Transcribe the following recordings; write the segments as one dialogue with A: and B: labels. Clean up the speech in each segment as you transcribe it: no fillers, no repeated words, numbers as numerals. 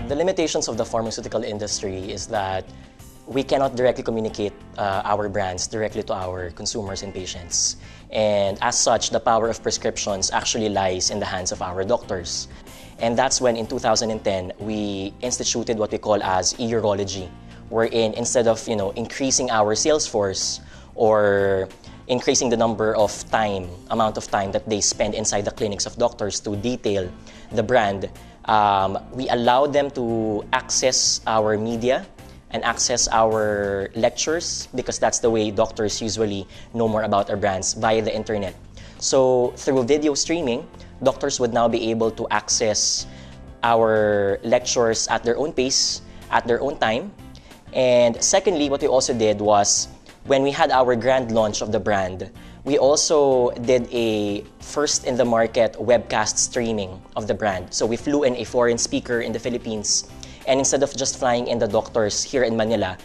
A: The limitations of the pharmaceutical industry is that we cannot directly communicate our brands directly to our consumers and patients. And as such, the power of prescriptions actually lies in the hands of our doctors. And that's when in 2010, we instituted what we call as e-urology, wherein instead of increasing our sales force or increasing the amount of time that they spend inside the clinics of doctors to detail the brand, we allow them to access our media and access our lectures, because that's the way doctors usually know more about our brands, via the internet. So through video streaming, doctors would now be able to access our lectures at their own pace, at their own time. And secondly, what we also did was, when we had our grand launch of the brand, we also did a first-in-the-market webcast streaming of the brand. So we flew in a foreign speaker in the Philippines, and instead of just flying in the doctors here in Manila,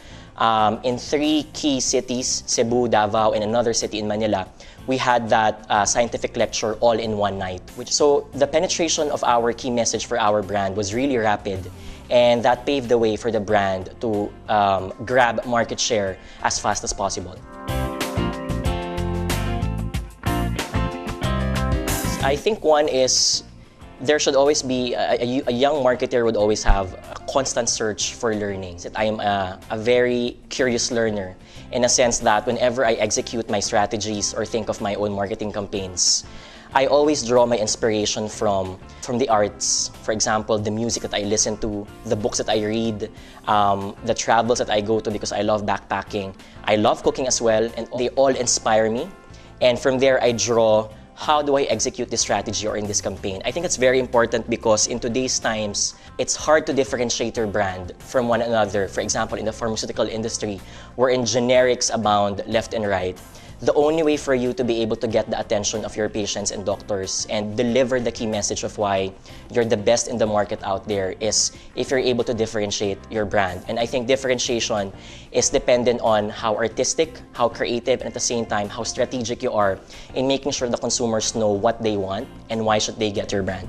A: in 3 key cities, Cebu, Davao, and another city in Manila, we had that scientific lecture all in one night. So the penetration of our key message for our brand was really rapid, and that paved the way for the brand to grab market share as fast as possible. I think one is, there should always be, a young marketer would always have a constant search for learning. I am a very curious learner, in a sense that whenever I execute my strategies or think of my own marketing campaigns, I always draw my inspiration from the arts. For example, the music that I listen to, the books that I read, the travels that I go to, because I love backpacking. I love cooking as well, and they all inspire me. And from there, I draw, how do I execute this strategy or in this campaign? I think it's very important, because in today's times, it's hard to differentiate your brand from one another. For example, in the pharmaceutical industry, wherein generics abound left and right, the only way for you to be able to get the attention of your patients and doctors and deliver the key message of why you're the best in the market out there is if you're able to differentiate your brand. And I think differentiation is dependent on how artistic, how creative, and at the same time, how strategic you are in making sure the consumers know what they want and why should they get your brand.